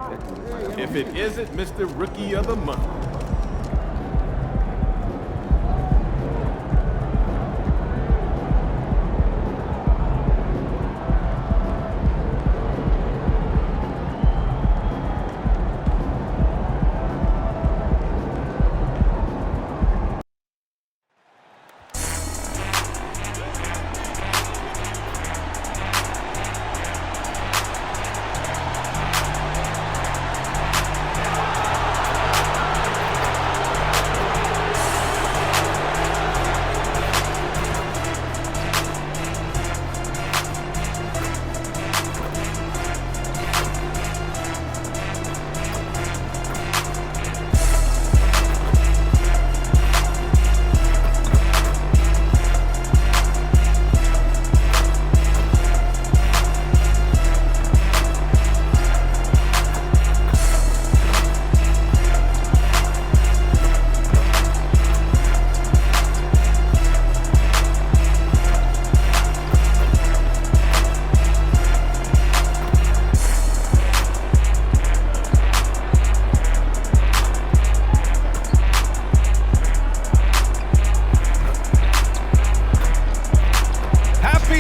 If it isn't Mr. Rookie of the Month.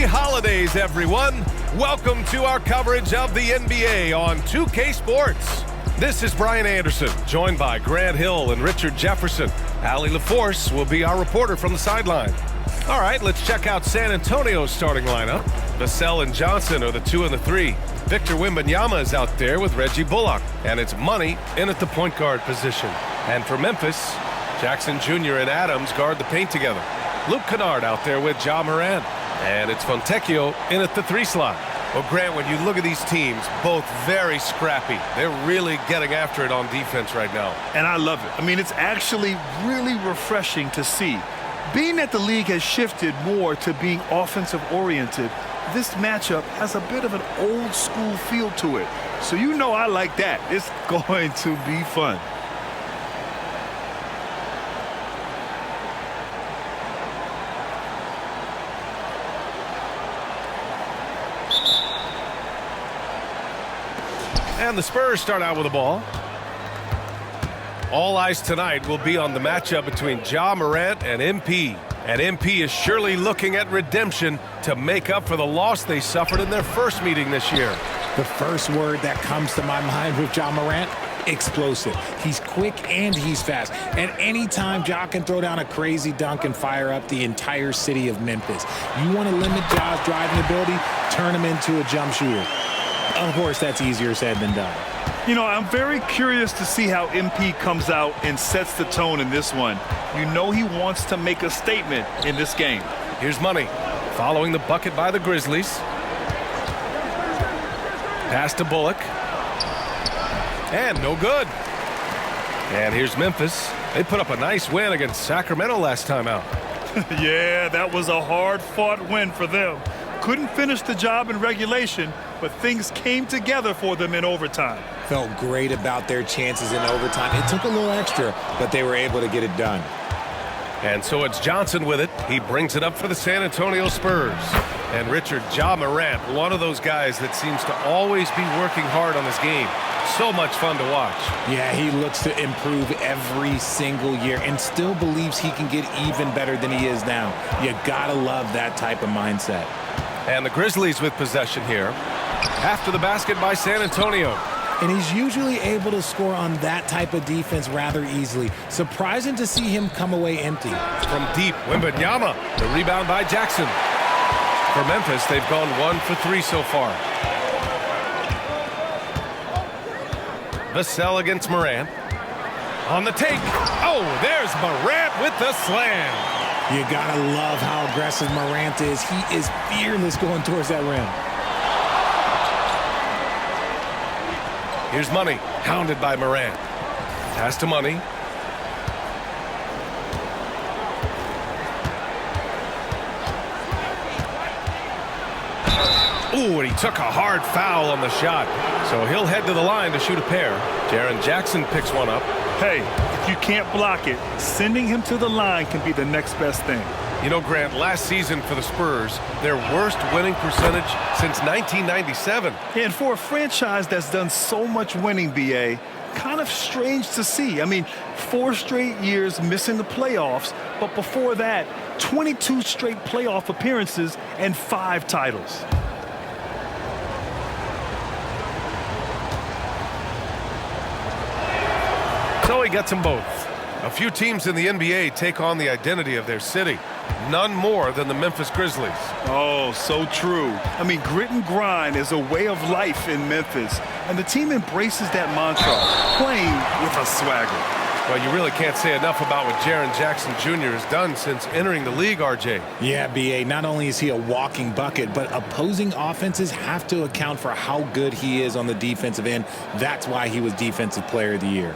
Holidays, everyone. Welcome to our coverage of the NBA on 2K Sports. This is Brian Anderson, joined by Grant Hill and Richard Jefferson. Allie LaForce will be our reporter from the sideline. All right, let's check out San Antonio's starting lineup. Vassell and Johnson are the 2 and the 3. Victor Wembanyama is out there with Reggie Bullock, and it's Money in at the point guard position. And for Memphis, Jackson Jr. and Adams guard the paint together. Luke Kennard out there with Ja Morant. And it's Fontecchio in at the 3 slot. Well, Grant, when you look at these teams, both very scrappy. They're really getting after it on defense right now. And I love it. I mean, it's actually really refreshing to see. Being that the league has shifted more to being offensive-oriented, this matchup has a bit of an old-school feel to it. So you know I like that. It's going to be fun. And the Spurs start out with the ball. All eyes tonight will be on the matchup between Ja Morant and MP. And MP is surely looking at redemption to make up for the loss they suffered in their first meeting this year. The first word that comes to my mind with Ja Morant, explosive. He's quick and he's fast. And anytime Ja can throw down a crazy dunk and fire up the entire city of Memphis. You want to limit Ja's driving ability, turn him into a jump shooter. Of course, that's easier said than done. You know, I'm very curious to see how MP comes out and sets the tone in this one. You know he wants to make a statement in this game. Here's Money, following the bucket by the Grizzlies. Pass to Bullock. And no good. And here's Memphis. They put up a nice win against Sacramento last time out. Yeah, that was a hard-fought win for them. Couldn't finish the job in regulation, but things came together for them in overtime. Felt great about their chances in overtime. It took a little extra, but they were able to get it done. And so it's Johnson with it. He brings it up for the San Antonio Spurs. And Richard, Ja Morant, one of those guys that seems to always be working hard on this game. So much fun to watch. Yeah, he looks to improve every single year and still believes he can get even better than he is now. You gotta love that type of mindset. And the Grizzlies with possession here. After the basket by San Antonio. And he's usually able to score on that type of defense rather easily. Surprising to see him come away empty. From deep, Wembanyama. The rebound by Jackson. For Memphis, they've gone 1 for 3 so far. Vassell against Morant. On the take. Oh, there's Morant with the slam. You gotta love how aggressive Morant is. He is fearless going towards that rim. Here's Money, hounded by Morant. Pass to Money. Ooh, and he took a hard foul on the shot. So he'll head to the line to shoot a pair. Jaren Jackson picks one up. Hey, if you can't block it, sending him to the line can be the next best thing. You know, Grant, last season for the Spurs, their worst winning percentage since 1997. And for a franchise that's done so much winning, BA, kind of strange to see. I mean, 4 straight years missing the playoffs, but before that, 22 straight playoff appearances and 5 titles. So he gets them both. A few teams in the NBA take on the identity of their city. None more than the Memphis Grizzlies. Oh, so true. I mean, grit and grind is a way of life in Memphis, and the team embraces that mantra, playing with a swagger. Well, you really can't say enough about what Jaren Jackson Jr. has done since entering the league, RJ. Yeah, B.A., not only is he a walking bucket, but opposing offenses have to account for how good he is on the defensive end. That's why he was Defensive Player of the Year.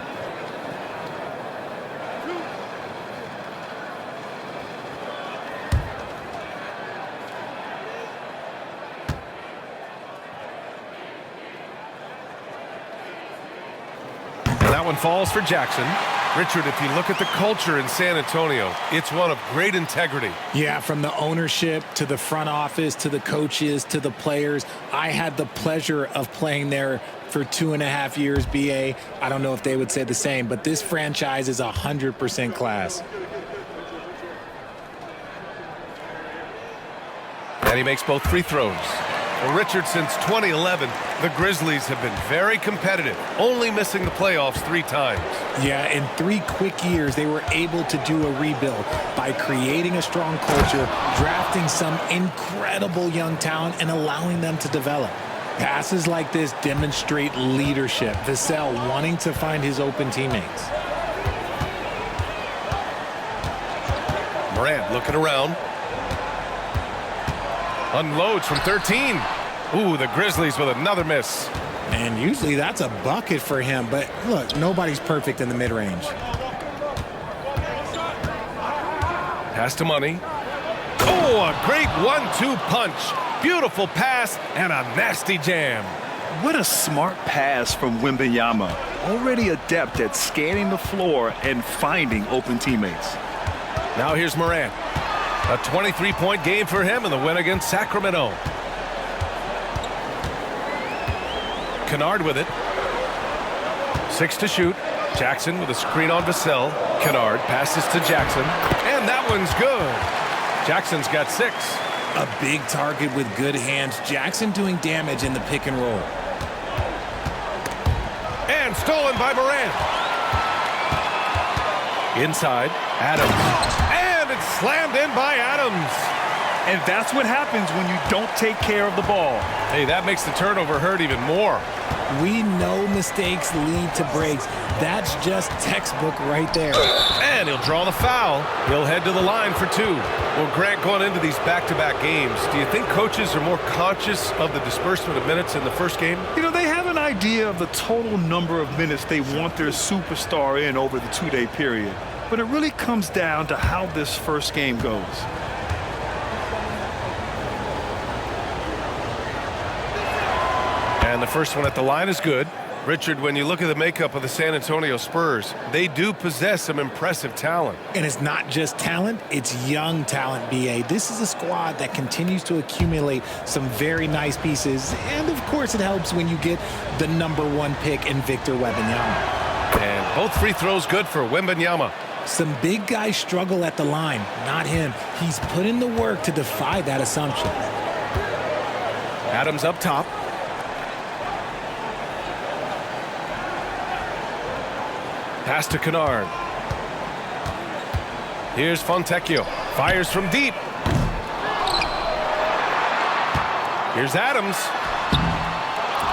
That one falls for Jackson. Richard, if you look at the culture in San Antonio, it's one of great integrity. Yeah, from the ownership to the front office to the coaches to the players. I had the pleasure of playing there for 2.5 years, BA. I don't know if they would say the same, but this franchise is 100% class. And he makes both free throws. Well, Richard, since 2011, the Grizzlies have been very competitive, only missing the playoffs 3 times. Yeah, in 3 quick years, they were able to do a rebuild by creating a strong culture, drafting some incredible young talent, and allowing them to develop. Passes like this demonstrate leadership. Vassell wanting to find his open teammates. Morant looking around. Unloads from 13. Ooh, the Grizzlies with another miss. And usually that's a bucket for him, but look, nobody's perfect in the mid-range. Pass to Money. Oh, a great 1-2 punch. Beautiful pass and a nasty jam. What a smart pass from Wembanyama. Already adept at scanning the floor and finding open teammates. Now here's Morant. A 23-point game for him in the win against Sacramento. Kennard with it. 6 to shoot. Jackson with a screen on Vassell. Kennard passes to Jackson. And that one's good. Jackson's got 6. A big target with good hands. Jackson doing damage in the pick and roll. And stolen by Morant. Inside, Adams. And it's slammed in by Adams. And that's what happens when you don't take care of the ball. Hey, that makes the turnover hurt even more. We know mistakes lead to breaks. That's just textbook right there. And he'll draw the foul. He'll head to the line for 2. Well, Grant, going into these back-to-back games, do you think coaches are more conscious of the disbursement of minutes in the first game? You know, they have an idea of the total number of minutes they want their superstar in over the 2-day period. But it really comes down to how this first game goes. And the first one at the line is good. Richard, when you look at the makeup of the San Antonio Spurs, they do possess some impressive talent. And it's not just talent, it's young talent, BA. This is a squad that continues to accumulate some very nice pieces. And, of course, it helps when you get the #1 pick in Victor Wembanyama. And both free throws good for Wembanyama. Some big guys struggle at the line, not him. He's put in the work to defy that assumption. Adams up top. Pass to Kennard. Here's Fontecchio. Fires from deep. Here's Adams.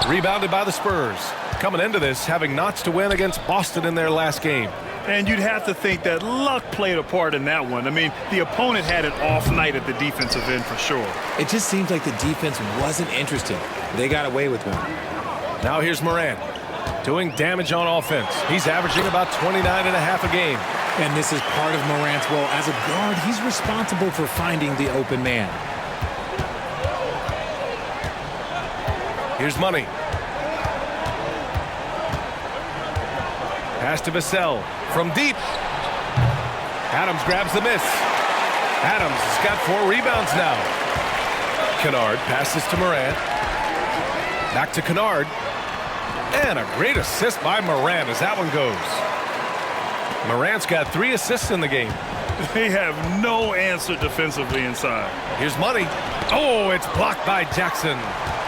Rebounded by the Spurs. Coming into this, having notched to win against Boston in their last game. And you'd have to think that luck played a part in that one. I mean, the opponent had an off night at the defensive end for sure. It just seems like the defense wasn't interested. They got away with one. Now here's Morant. Doing damage on offense. He's averaging about 29.5 a game. And this is part of Morant's role. As a guard, he's responsible for finding the open man. Here's Money. Pass to Vassell. From deep. Adams grabs the miss. Adams has got 4 rebounds now. Kennard passes to Morant. Back to Kennard. And a great assist by Morant as that one goes. Morant's got 3 assists in the game. They have no answer defensively inside. Here's Money. Oh, it's blocked by Jackson.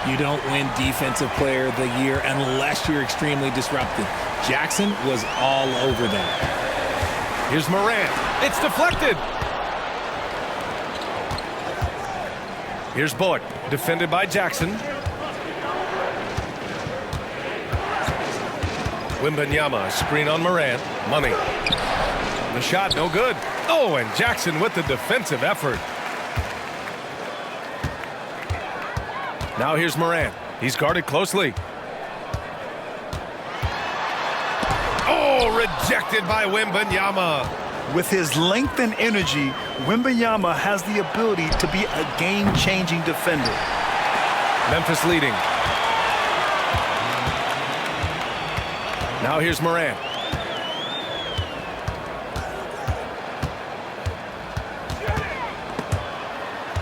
You don't win Defensive Player of the Year unless you're extremely disruptive. Jackson was all over that. Here's Morant. It's deflected. Here's Bullock, defended by Jackson. Wembanyama, screen on Morant. Money. The shot, no good. Oh, and Jackson with the defensive effort. Now here's Morant. He's guarded closely. Oh, rejected by Wembanyama. With his length and energy, Wembanyama has the ability to be a game-changing defender. Memphis leading. Now here's Morant.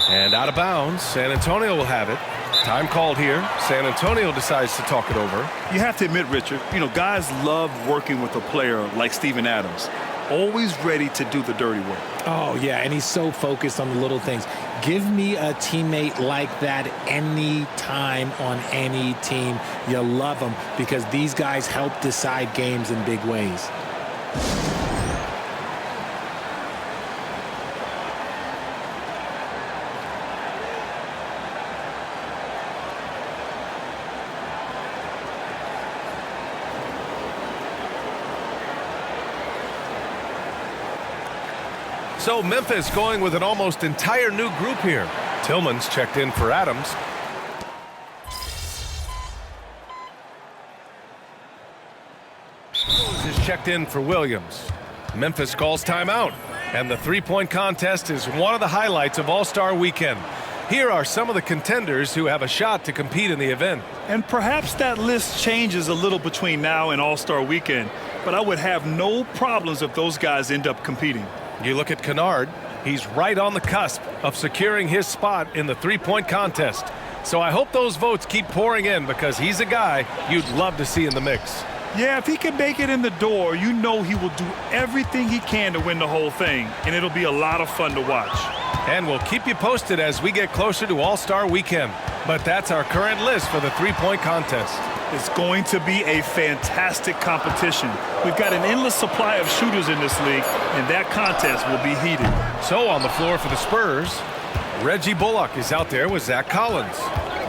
And out of bounds. San Antonio will have it. Time called here. San Antonio decides to talk it over. You have to admit, Richard, guys love working with a player like Steven Adams. Always ready to do the dirty work. Oh, yeah, and he's so focused on the little things. Give me a teammate like that any time on any team. You love them because these guys help decide games in big ways. So Memphis going with an almost entire new group here. Tillman's checked in for Adams. Is checked in for Williams. Memphis calls timeout. And the three-point contest is one of the highlights of All-Star Weekend. Here are some of the contenders who have a shot to compete in the event. And perhaps that list changes a little between now and All-Star Weekend, but I would have no problems if those guys end up competing. You look at Kennard, he's right on the cusp of securing his spot in the three-point contest. So I hope those votes keep pouring in because he's a guy you'd love to see in the mix. Yeah, if he can make it in the door, you know he will do everything he can to win the whole thing, and it'll be a lot of fun to watch. And we'll keep you posted as we get closer to All-Star Weekend. But that's our current list for the three-point contest. It's going to be a fantastic competition. We've got an endless supply of shooters in this league, and that contest will be heated. So on the floor for the Spurs, Reggie Bullock is out there with Zach Collins.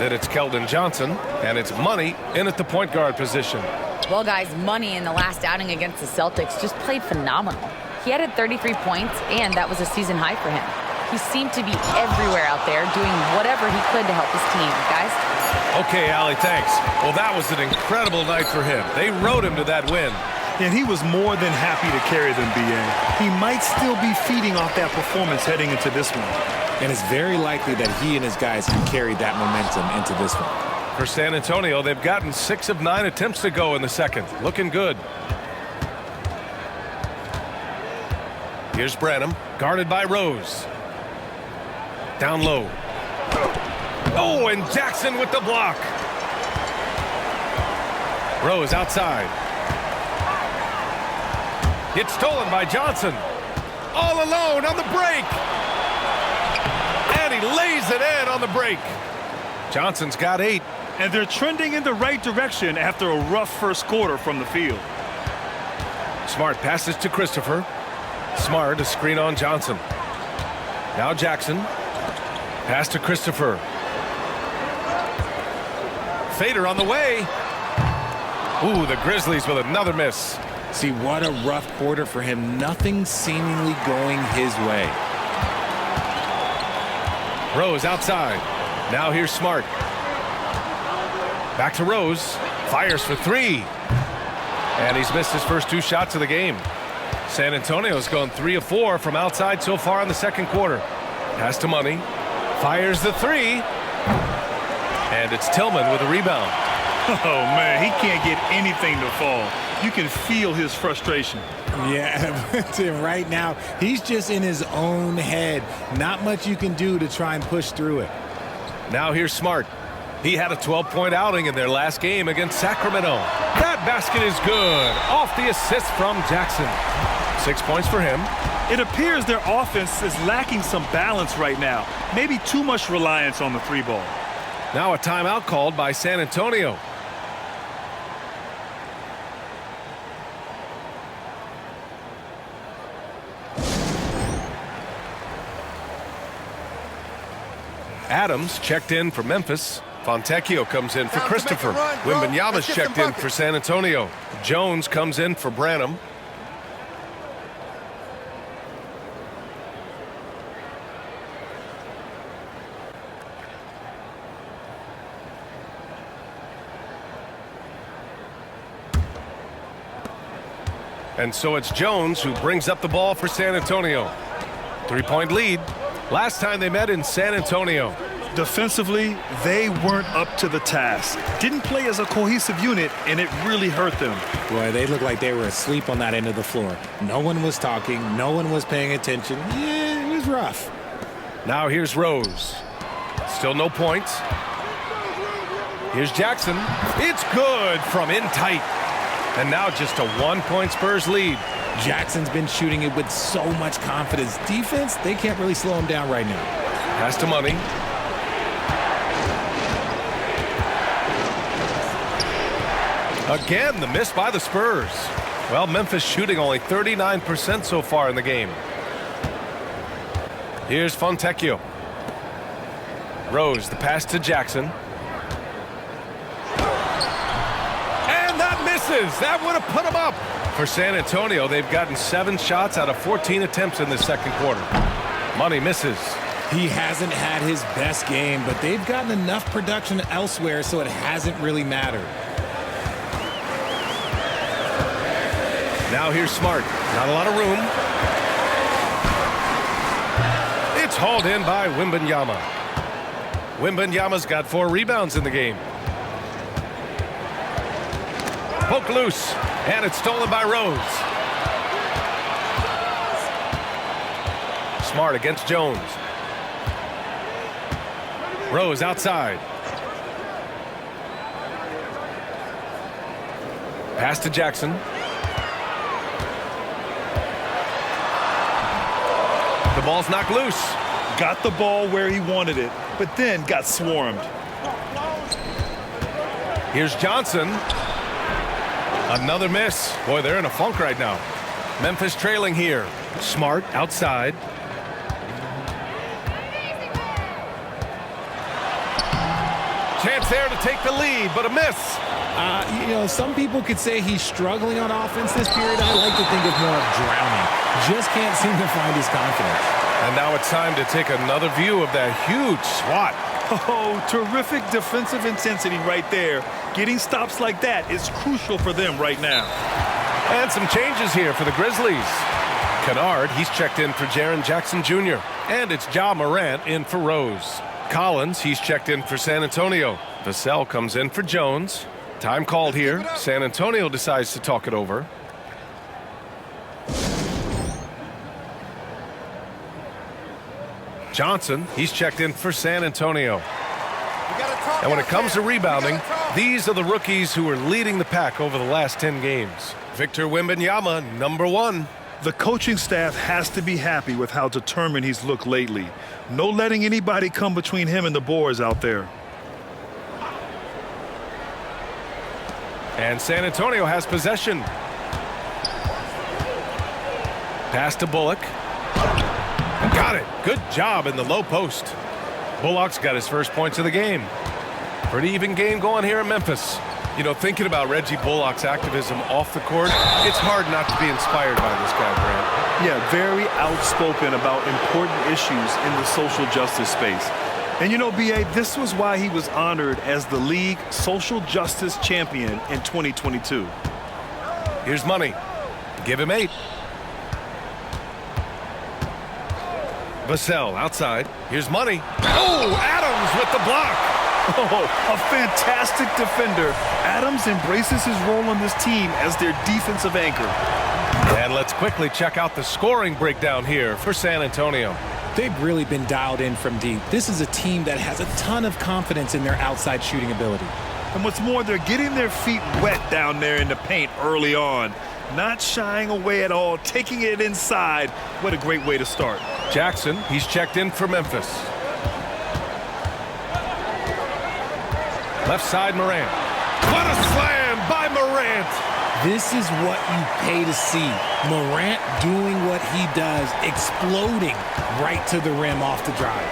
Then it's Keldon Johnson, and it's Money in at the point guard position. Well, guys, Money in the last outing against the Celtics just played phenomenal. He added 33 points, and that was a season high for him. He seemed to be everywhere out there doing whatever he could to help his team, guys. Okay, Allie, thanks. Well, that was an incredible night for him. They rode him to that win. And he was more than happy to carry them, B.A. He might still be feeding off that performance heading into this one. And it's very likely that he and his guys can carry that momentum into this one. For San Antonio, they've gotten 6 of 9 attempts to go in the second. Looking good. Here's Branham, guarded by Rose. Down low. Oh, and Jackson with the block. Rose outside. It's stolen by Johnson. All alone on the break. And he lays it in on the break. Johnson's got 8. And they're trending in the right direction after a rough first quarter from the field. Smart passes to Christopher. Smart a screen on Johnson. Now Jackson. Pass to Christopher. Fader on the way. Ooh, the Grizzlies with another miss. See, what a rough quarter for him. Nothing seemingly going his way. Rose outside. Now here's Smart. Back to Rose. Fires for 3. And he's missed his first 2 shots of the game. San Antonio's gone 3 of 4 from outside so far in the second quarter. Pass to Money. Fires the 3. And it's Tillman with a rebound. Oh, man, he can't get anything to fall. You can feel his frustration. Yeah, Tim, right now, he's just in his own head. Not much you can do to try and push through it. Now here's Smart. He had a 12-point outing in their last game against Sacramento. That basket is good. Off the assist from Jackson. 6 points for him. It appears their offense is lacking some balance right now. Maybe too much reliance on the three ball. Now a timeout called by San Antonio. Adams checked in for Memphis. Fontecchio comes in for Christopher. Wembanyama's checked in for San Antonio. Jones comes in for Branham. And so it's Jones who brings up the ball for San Antonio. 3-point lead. Last time they met in San Antonio. Defensively, they weren't up to the task. Didn't play as a cohesive unit, and it really hurt them. Boy, they looked like they were asleep on that end of the floor. No one was talking. No one was paying attention. Yeah, it was rough. Now here's Rose. Still no points. Here's Jackson. It's good from in tight. And now just a 1-point Spurs lead. Jackson's been shooting it with so much confidence. Defense, they can't really slow him down right now. Pass to Money. Again, the miss by the Spurs. Well, Memphis shooting only 39% so far in the game. Here's Fontecchio. Rose, the pass to Jackson. And that misses. That would have put him up. For San Antonio, they've gotten 7 shots out of 14 attempts in the second quarter. Money misses. He hasn't had his best game, but they've gotten enough production elsewhere, so it hasn't really mattered. Now here's Smart. Not a lot of room. It's hauled in by Wembanyama. Wembanyama's got 4 rebounds in the game. Poke loose. And it's stolen by Rose. Smart against Jones. Rose outside. Pass to Jackson. The ball's knocked loose. Got the ball where he wanted it, but then got swarmed. Here's Johnson. Another miss. Boy, they're in a funk right now. Memphis trailing here. Smart outside. Chance there to take the lead, but a miss. You know, some people could say he's struggling on offense this period. I like to think of more of drowning. Just can't seem to find his confidence. And now it's time to take another view of that huge swat. Oh, terrific defensive intensity right there. Getting stops like that is crucial for them right now. And some changes here for the Grizzlies. Kennard, he's checked in for Jaren Jackson Jr. And it's Ja Morant in for Rose. Collins, he's checked in for San Antonio. Vassell comes in for Jones. Time called here. San Antonio decides to talk it over. Johnson, he's checked in for San Antonio. And when it comes to rebounding, these are the rookies who are leading the pack over the last 10 games. Victor Wembanyama, number 1. The coaching staff has to be happy with how determined he's looked lately. No letting anybody come between him and the boards out there. And San Antonio has possession. Pass to Bullock. Got it. Good job in the low post. Bullock's got his first points of the game. Pretty even game going here in Memphis. You know, thinking about Reggie Bullock's activism off the court, it's hard not to be inspired by this guy, Grant. Yeah, very outspoken about important issues in the social justice space. And you know, B.A., this was why he was honored as the league social justice champion in 2022. Here's Money. Give him 8. Vassell outside. Here's Money. Oh, Adams with the block. Oh, a fantastic defender. Adams embraces his role on this team as their defensive anchor. And let's quickly check out the scoring breakdown here for San Antonio. They've really been dialed in from deep. This is a team that has a ton of confidence in their outside shooting ability. And what's more, they're getting their feet wet down there in the paint early on. Not shying away at all, taking it inside. What a great way to start. Jackson, he's checked in for Memphis. Left side, Morant. What a slam by Morant! This is what you pay to see. Morant doing what he does, exploding right to the rim off the drive.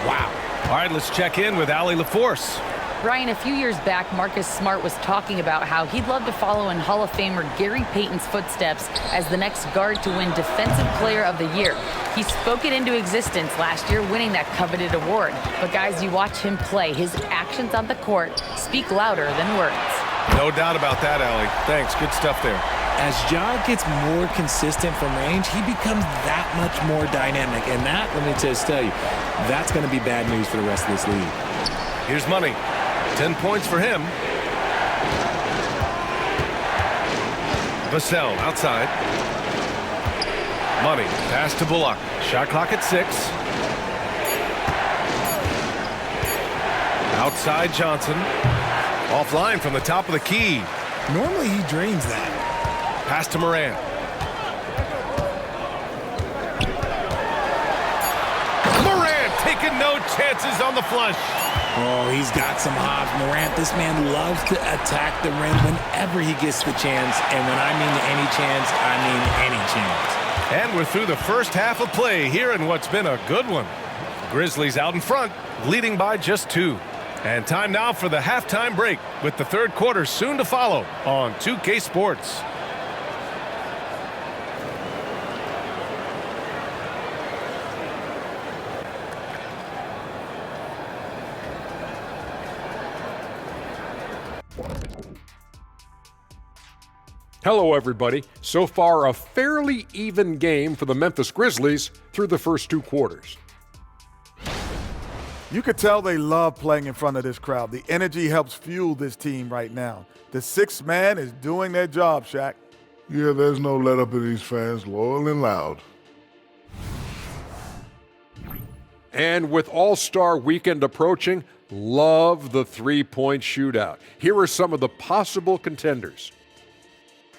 Wow. All right, let's check in with Allie LaForce. Brian, a few years back, Marcus Smart was talking about how he'd love to follow in Hall of Famer Gary Payton's footsteps as the next guard to win Defensive Player of the Year. He spoke it into existence last year, winning that coveted award. But guys, you watch him play. His actions on the court speak louder than words. No doubt about that, Allie. Thanks. Good stuff there. As Ja gets more consistent from range, he becomes that much more dynamic. And that, let me just tell you, that's going to be bad news for the rest of this league. Here's Money. 10 points for him. Vassell outside. Money. Pass to Bullock. Shot clock at 6. Outside Johnson. Offline from the top of the key. Normally he drains that. Pass to Morant. Morant taking no chances on the flush. Oh, he's got some hops. Morant, this man loves to attack the rim whenever he gets the chance. And when I mean any chance, I mean any chance. And we're through the first half of play here in what's been a good one. Grizzlies out in front, leading by just 2. And time now for the halftime break, with the third quarter soon to follow on 2K Sports. Hello, everybody. So far, a fairly even game for the Memphis Grizzlies through the first 2 quarters. You could tell they love playing in front of this crowd. The energy helps fuel this team right now. The 6th man is doing their job, Shaq. Yeah, there's no let up in these fans, loyal and loud. And with All-Star Weekend approaching, love the three-point shootout. Here are some of the possible contenders.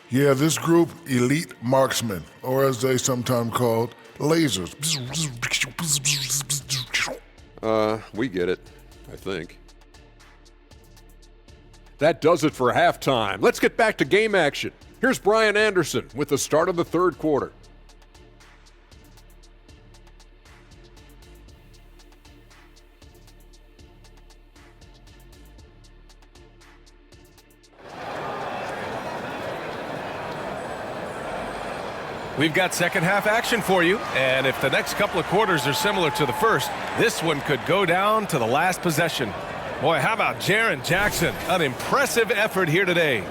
Yeah, this group, elite marksmen, or as they sometimes called, lasers. We get it, I think. That does it for halftime. Let's get back to game action. Here's Brian Anderson with the start of the third quarter. We've got second half action for you, and if the next couple of quarters are similar to the first, this one could go down to the last possession. Boy, how about Jaren Jackson? An impressive effort here today.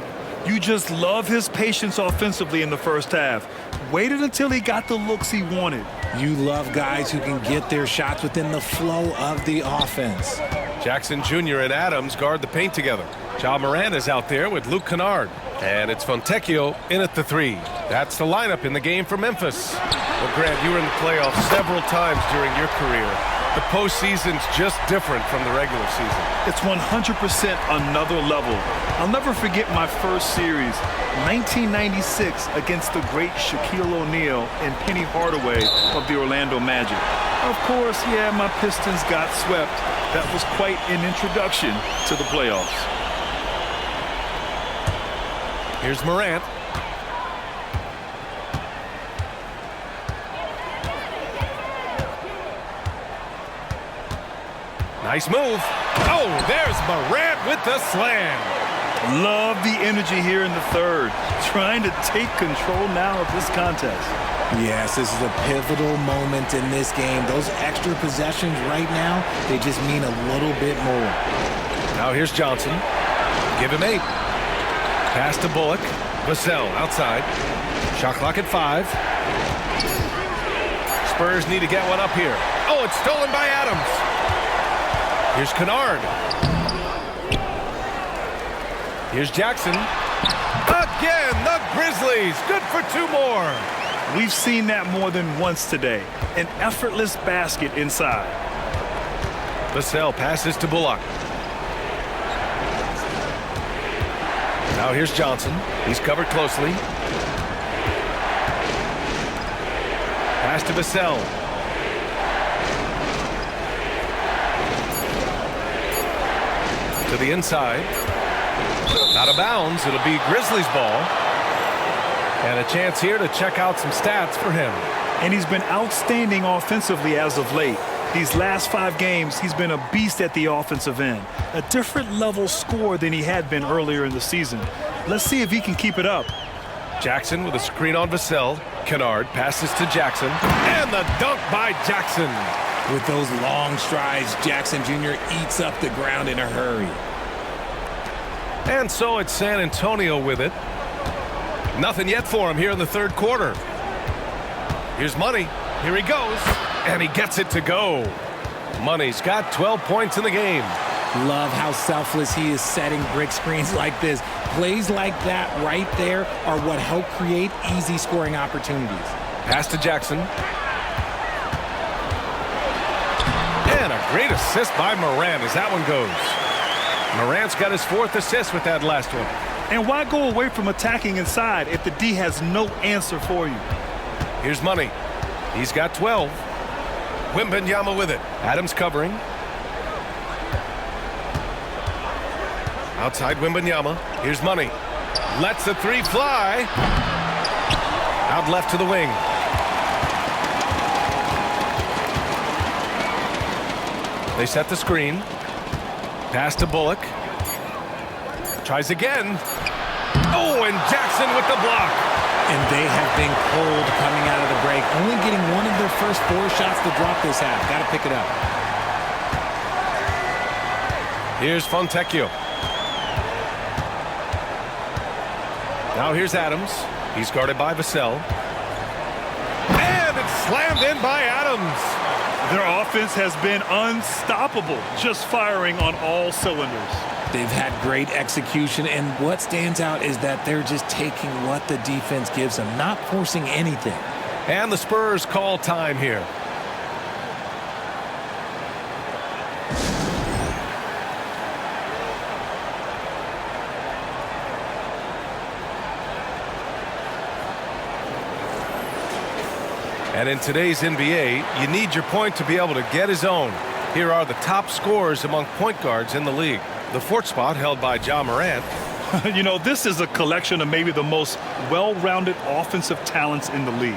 You just love his patience offensively in the first half. Waited until he got the looks he wanted. You love guys who can get their shots within the flow of the offense. Jackson Jr. and Adams guard the paint together. Ja Morant is out there with Luke Kennard. And it's Fontecchio in at the 3. That's the lineup in the game for Memphis. Well, Grant, you were in the playoffs several times during your career. The postseason's just different from the regular season. It's 100% another level. I'll never forget my first series, 1996, against the great Shaquille O'Neal and Penny Hardaway of the Orlando Magic. Of course, yeah, my Pistons got swept. That was quite an introduction to the playoffs. Here's Morant. Nice move. Oh, there's Morant with the slam. Love the energy here in the third. Trying to take control now of this contest. Yes, this is a pivotal moment in this game. Those extra possessions right now, they just mean a little bit more. Now here's Johnson. Give him 8. Pass to Bullock. Vassell outside. Shot clock at 5. Spurs need to get one up here. Oh, it's stolen by Adams. Here's Kennard. Here's Jackson. Again, the Grizzlies. Good for 2 more. We've seen that more than once today. An effortless basket inside. Vassell passes to Bullock. Now here's Johnson. He's covered closely. Pass to Vassell. To the inside. Out of bounds. It'll be Grizzlies ball. And a chance here to check out some stats for him. And he's been outstanding offensively as of late. These last 5 games, he's been a beast at the offensive end. A different level score than he had been earlier in the season. Let's see if he can keep it up. Jackson with a screen on Vassell. Kennard passes to Jackson. And the dunk by Jackson. With those long strides, Jackson Jr. eats up the ground in a hurry. And so it's San Antonio with it. Nothing yet for him here in the 3rd quarter. Here's Money. Here he goes. And he gets it to go. Money's got 12 points in the game. Love how selfless he is setting brick screens like this. Plays like that right there are what help create easy scoring opportunities. Pass to Jackson. And a great assist by Morant as that one goes. Morant's got his 4th assist with that last one. And why go away from attacking inside if the D has no answer for you? Here's Money. He's got 12. Wembanyama with it. Adams covering. Outside Wembanyama. Here's Money. Lets the 3 fly. Out left to the wing. They set the screen. Pass to Bullock. Tries again. Oh, and Jackson with the block. And they have been cold coming out of the break. Only getting one of their first 4 shots to drop this half. Got to pick it up. Here's Fontecchio. Now here's Adams. He's guarded by Vassell. And it's slammed in by Adams. Their offense has been unstoppable, just firing on all cylinders. They've had great execution, and what stands out is that they're just taking what the defense gives them, not forcing anything. And the Spurs call time here. And in today's NBA, you need your point to be able to get his own. Here are the top scorers among point guards in the league. The 4th spot held by Ja Morant. You know, this is a collection of maybe the most well-rounded offensive talents in the league.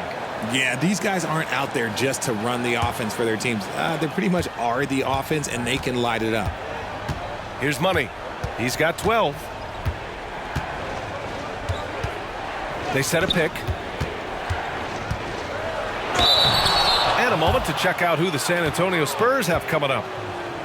Yeah, these guys aren't out there just to run the offense for their teams. They pretty much are the offense, and they can light it up. Here's Money. He's got 12. They set a pick. And a moment to check out who the San Antonio Spurs have coming up.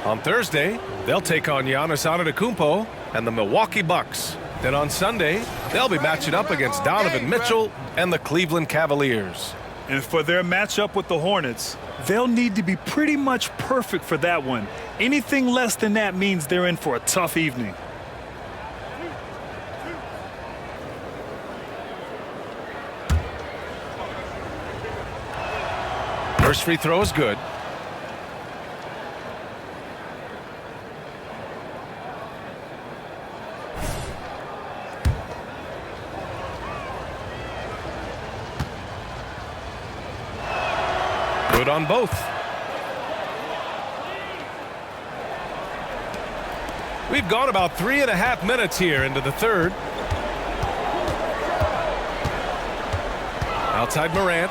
On Thursday, they'll take on Giannis Antetokounmpo and the Milwaukee Bucks. Then on Sunday, they'll be matching up against Donovan Mitchell and the Cleveland Cavaliers. And for their matchup with the Hornets, they'll need to be pretty much perfect for that one. Anything less than that means they're in for a tough evening. First free throw is good. Good on both. We've gone about 3.5 minutes here into the 3rd. Outside Morant.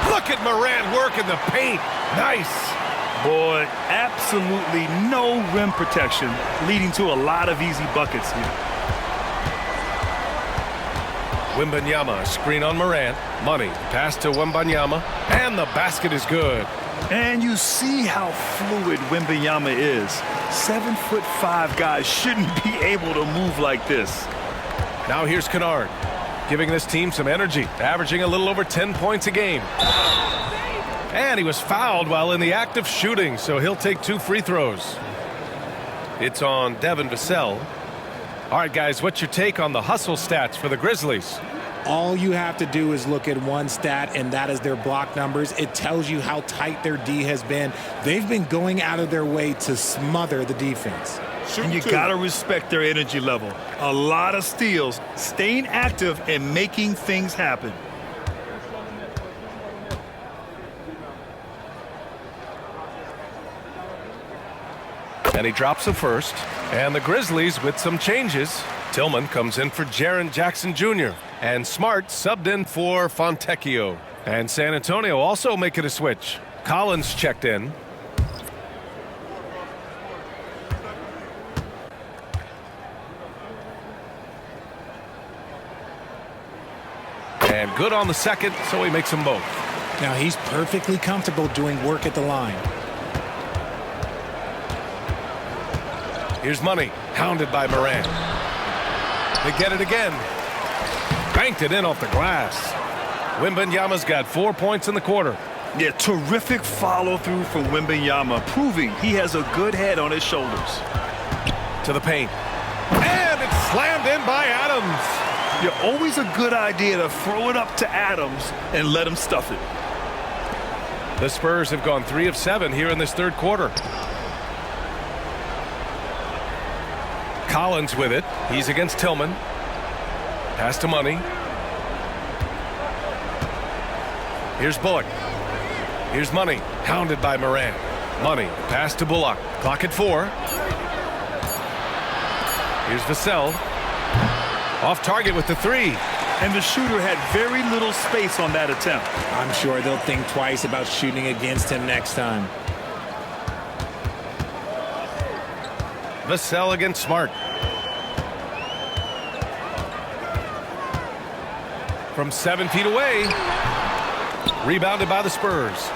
Look at Morant working the paint. Nice. Boy, absolutely no rim protection, leading to a lot of easy buckets here. Wembanyama, screen on Morant. Money, pass to Wembanyama, and the basket is good. And you see how fluid Wembanyama is. 7'5" guys shouldn't be able to move like this. Now here's Kennard, giving this team some energy, averaging a little over 10 points a game. And he was fouled while in the act of shooting, so he'll take 2 free throws. It's on Devin Vassell. All right, guys, what's your take on the hustle stats for the Grizzlies? All you have to do is look at one stat, and that is their block numbers. It tells you how tight their D has been. They've been going out of their way to smother the defense. And you got to respect their energy level. A lot of steals, staying active and making things happen. And he drops the first. And the Grizzlies with some changes. Tillman comes in for Jaren Jackson Jr. And Smart subbed in for Fontecchio. And San Antonio also making a switch. Collins checked in. And good on the second, so he makes them both. Now he's perfectly comfortable doing work at the line. Here's Money, hounded by Morant. They get it again. Banked it in off the glass. Wembanyama's got 4 points in the quarter. Yeah, terrific follow-through from Wembanyama, proving he has a good head on his shoulders. To the paint. And it's slammed in by Adams. Yeah, always a good idea to throw it up to Adams and let him stuff it. The Spurs have gone 3 of 7 here in this third quarter. Collins with it. He's against Tillman. Pass to Money. Here's Bullock. Here's Money, hounded by Morant. Money, pass to Bullock. Clock at 4. Here's Vassell. Off target with the 3. And the shooter had very little space on that attempt. I'm sure they'll think twice about shooting against him next time. Vassell against Smart. From 7 feet away. Rebounded by the Spurs.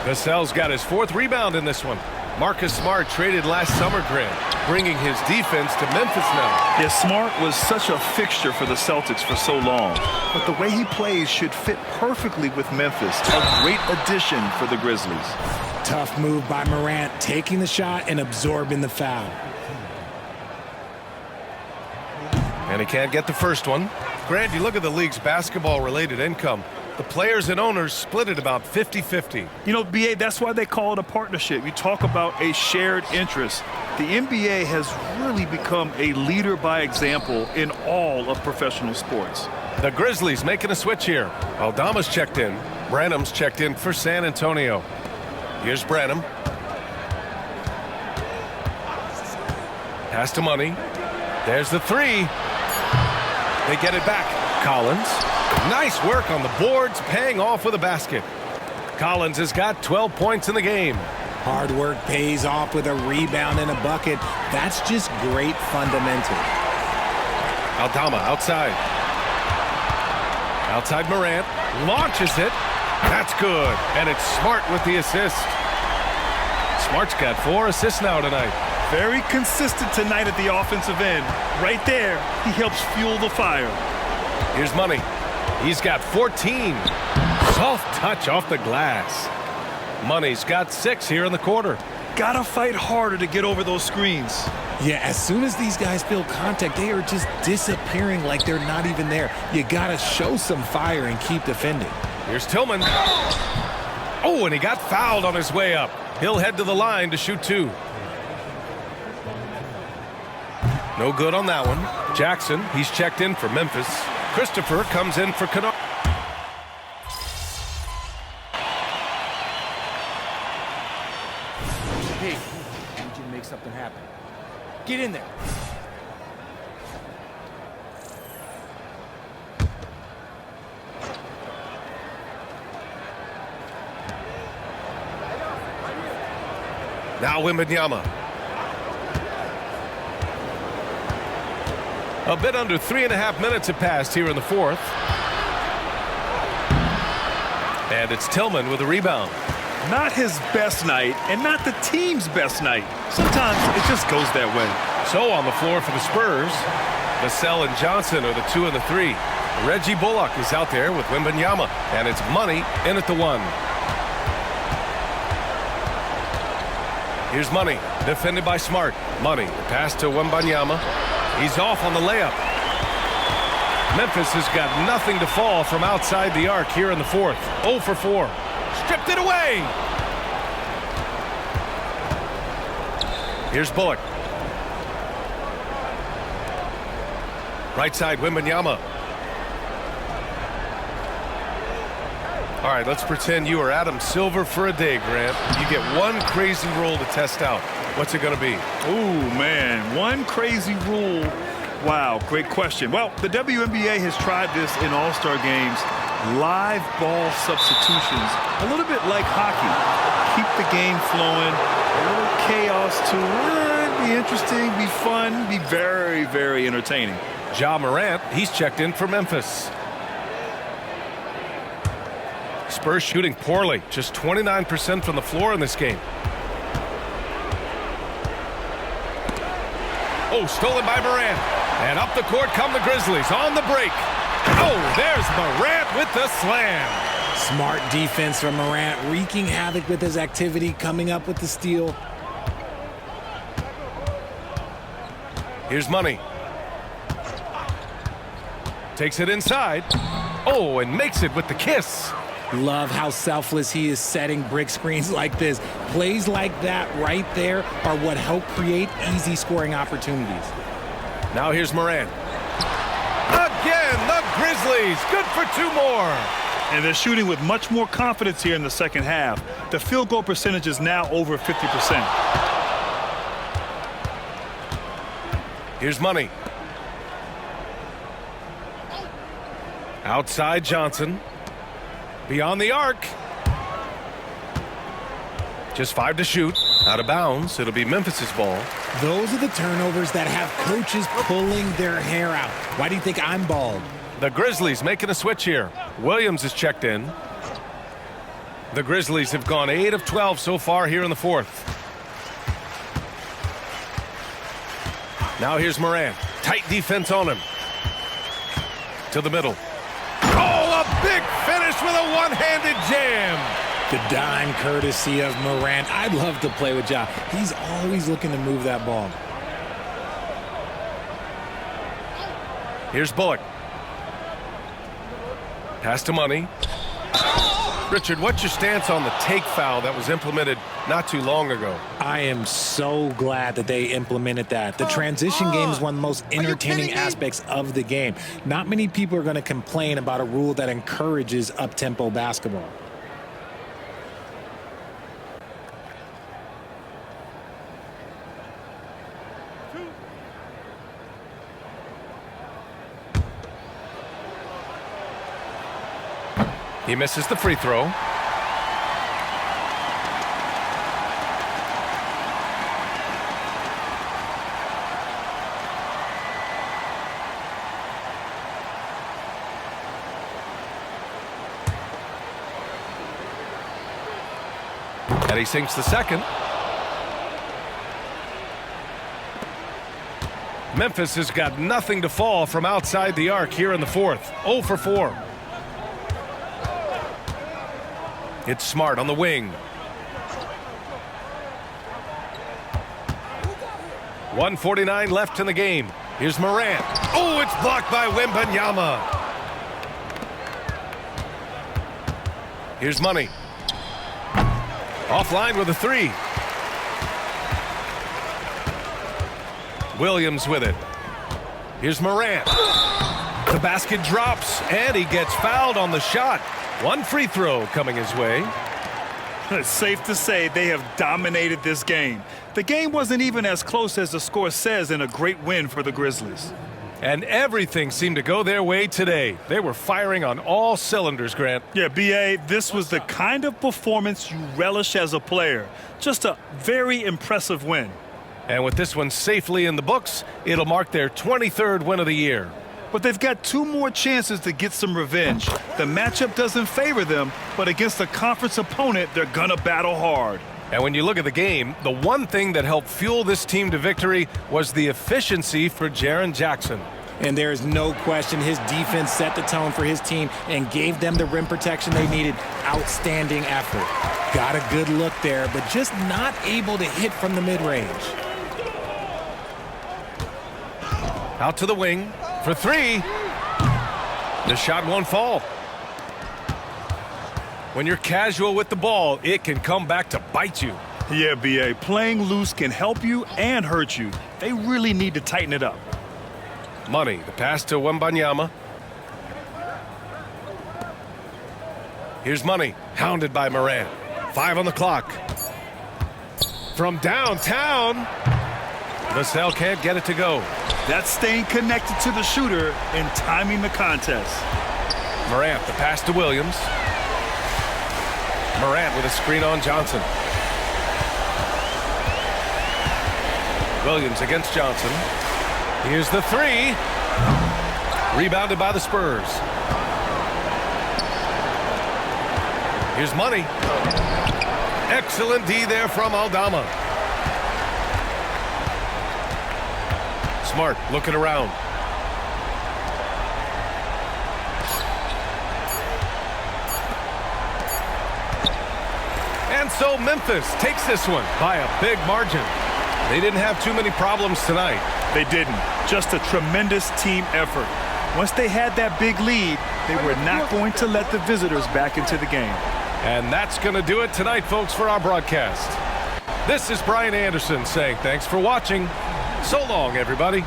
Vassell's got his 4th rebound in this one. Marcus Smart traded last summer, Grant, bringing his defense to Memphis now. Yeah, Smart was such a fixture for the Celtics for so long. But the way he plays should fit perfectly with Memphis. A great addition for the Grizzlies. Tough move by Morant, taking the shot and absorbing the foul. And he can't get the first one. Grant, you look at the league's basketball-related income. The players and owners split it about 50-50. You know, BA, that's why they call it a partnership. You talk about a shared interest. The NBA has really become a leader by example in all of professional sports. The Grizzlies making a switch here. Aldama's checked in. Branham's checked in for San Antonio. Here's Branham. Pass to Money. There's the 3. They get it back. Collins. Nice work on the boards, paying off with a basket. Collins has got 12 points in the game. Hard work pays off with a rebound and a bucket. That's just great fundamental. Aldama outside. Outside Morant. Launches it. That's good. And it's Smart with the assist. Smart's got 4 assists now tonight. Very consistent tonight at the offensive end. Right there, he helps fuel the fire. Here's Money. He's got 14. Soft touch off the glass. Money's got 6 here in the quarter. Gotta fight harder to get over those screens. Yeah, as soon as these guys feel contact, they are just disappearing like they're not even there. You gotta show some fire and keep defending. Here's Tillman. Oh, and he got fouled on his way up. He'll head to the line to shoot 2. No good on that one. Jackson, he's checked in for Memphis. Christopher comes in for Kennard. Hey, I need you to make something happen. Get in there. Now Wembanyama. A bit under 3.5 minutes have passed here in the 4th. And it's Tillman with a rebound. Not his best night and not the team's best night. Sometimes it just goes that way. So on the floor for the Spurs, Vassell and Johnson are the 2 and the 3. Reggie Bullock is out there with Wembanyama. And it's Money in at the 1. Here's Money. Defended by Smart. Money. Pass to Wembanyama. He's off on the layup. Memphis has got nothing to fall from outside the arc here in the fourth. 0 for 4. Stripped it away. Here's Bullock. Right side, Wembanyama. All right, let's pretend you are Adam Silver for a day, Grant. You get one crazy rule to test out. What's it going to be? Ooh, man, one crazy rule. Wow, great question. Well, the WNBA has tried this in all-star games. Live ball substitutions, a little bit like hockey. Keep the game flowing, a little chaos to it. Be interesting, be fun, be very, very entertaining. Ja Morant, he's checked in for Memphis. Spurs shooting poorly, just 29% from the floor in this game. Oh, stolen by Morant. And up the court come the Grizzlies on the break. Oh, there's Morant with the slam. Smart defense from Morant, wreaking havoc with his activity, coming up with the steal. Here's Money. Takes it inside. Oh, and makes it with the kiss. Love how selfless he is setting brick screens like this. Plays like that right there are what help create easy scoring opportunities. Now here's Morant. Again, the Grizzlies. Good for 2 more. And they're shooting with much more confidence here in the second half. The field goal percentage is now over 50%. Here's Money. Outside Johnson. Beyond the arc. Just 5 to shoot. Out of bounds. It'll be Memphis's ball. Those are the turnovers that have coaches pulling their hair out. Why do you think I'm bald? The Grizzlies making a switch here. Williams is checked in. The Grizzlies have gone 8 of 12 so far here in the fourth. Now here's Morant. Tight defense on him. To the middle. Oh, a big finish with a one-handed jam. The dime courtesy of Morant. I'd love to play with Ja. He's always looking to move that ball. Here's Bullock. Pass to Money. Richard, what's your stance on the take foul that was implemented not too long ago? I am so glad that they implemented that. The transition game is one of the most entertaining aspects of the game. Not many people are going to complain about a rule that encourages up-tempo basketball. He misses the free throw. And he sinks the second. Memphis has got nothing to fall from outside the arc here in the fourth. 0 for 4. It's Smart on the wing. 1:49 left in the game. Here's Morant. Oh, it's blocked by Wembanyama. Here's Money. Offline with a 3. Williams with it. Here's Morant. The basket drops, and he gets fouled on the shot. 1 free throw coming his way. It's safe to say they have dominated this game. The game wasn't even as close as the score says in a great win for the Grizzlies. And everything seemed to go their way today. They were firing on all cylinders, Grant. Yeah, B.A., this was the kind of performance you relish as a player. Just a very impressive win. And with this one safely in the books, it'll mark their 23rd win of the year. But they've got 2 more chances to get some revenge. The matchup doesn't favor them, but against a conference opponent, they're gonna battle hard. And when you look at the game, the one thing that helped fuel this team to victory was the efficiency for Jaren Jackson. And there is no question his defense set the tone for his team and gave them the rim protection they needed. Outstanding effort. Got a good look there, but just not able to hit from the mid-range. Out to the wing for three. The shot won't fall. When you're casual with the ball, it can come back to bite you. Yeah, B.A., playing loose can help you and hurt you. They really need to tighten it up. Money, the pass to Wembanyama. Here's Money, hounded by Morant. 5 on the clock. From downtown, Vassell can't get it to go. That's staying connected to the shooter and timing the contest. Morant, the pass to Williams. Morant with a screen on Johnson. Williams against Johnson. Here's the three. Rebounded by the Spurs. Here's Money. Excellent D there from Aldama. Smart looking around. And so Memphis takes this one by a big margin. They didn't have too many problems tonight. They didn't. Just a tremendous team effort. Once they had that big lead, they were not going to let the visitors back into the game. And that's going to do it tonight, folks, for our broadcast. This is Brian Anderson saying thanks for watching. So long, everybody.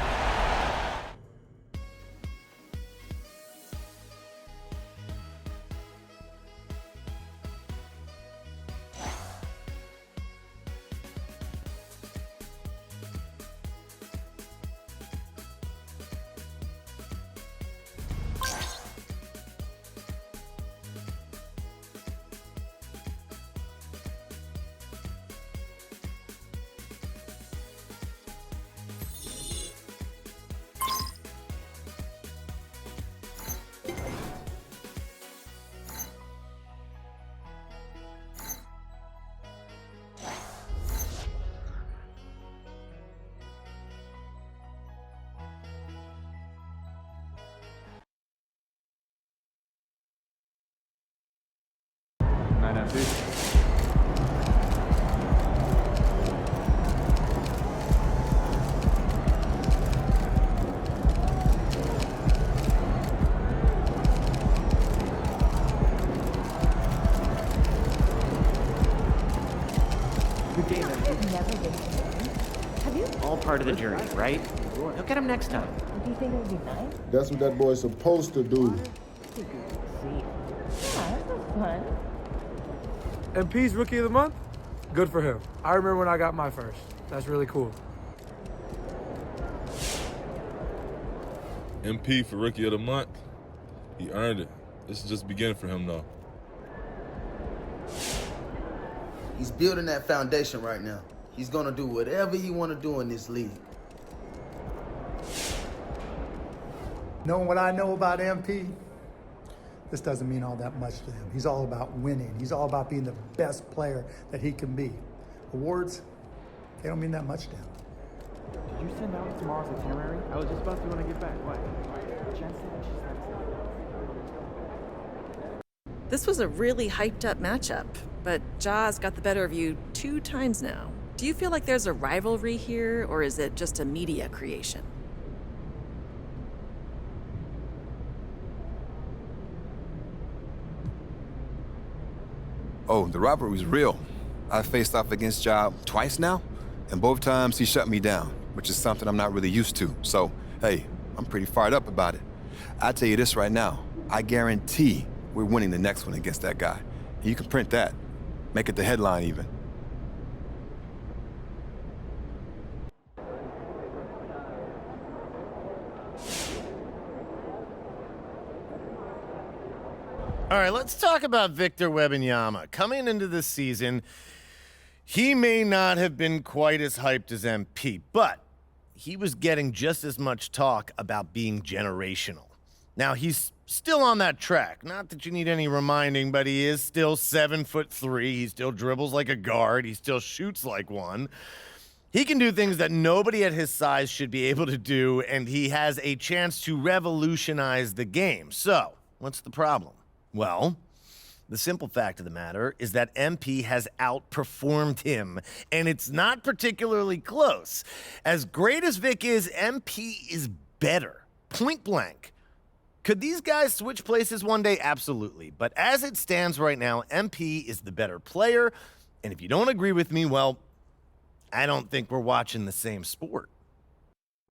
All part of the journey, right? Look at him next time. Do you think it would be nice? That's what that boy's supposed to do. Yeah, that was fun. MP's Rookie of the Month? Good for him. I remember when I got my first. That's really cool. MP for Rookie of the Month? He earned it. This is just beginning for him, though. He's building that foundation right now. He's going to do whatever he want to do in this league. Knowing what I know about MP, this doesn't mean all that much to him. He's all about winning. He's all about being the best player that he can be. Awards, they don't mean that much to him. Did you send out tomorrow's itinerary? I was just about to when I get back. What? This was a really hyped up matchup, but Ja's got the better of you 2 times now. Do you feel like there's a rivalry here, or is it just a media creation? Oh, the rivalry's real. I faced off against Ja twice now, and both times he shut me down, which is something I'm not really used to. So, hey, I'm pretty fired up about it. I tell you this right now, I guarantee we're winning the next one against that guy. And you can print that. Make it the headline even. All right, let's talk about Victor Wembanyama. Coming into this season, he may not have been quite as hyped as MP, but he was getting just as much talk about being generational. Now, he's still on that track. Not that you need any reminding, but he is still 7'3". He still dribbles like a guard. He still shoots like one. He can do things that nobody at his size should be able to do, and he has a chance to revolutionize the game. So, what's the problem? Well, The simple fact of the matter is that MP has outperformed him, and it's not particularly close. As great as Vic is, MP is better. Point blank. Could these guys switch places one day? Absolutely. But as it stands right now, MP is the better player, and if you don't agree with me, well, I don't think we're watching the same sport.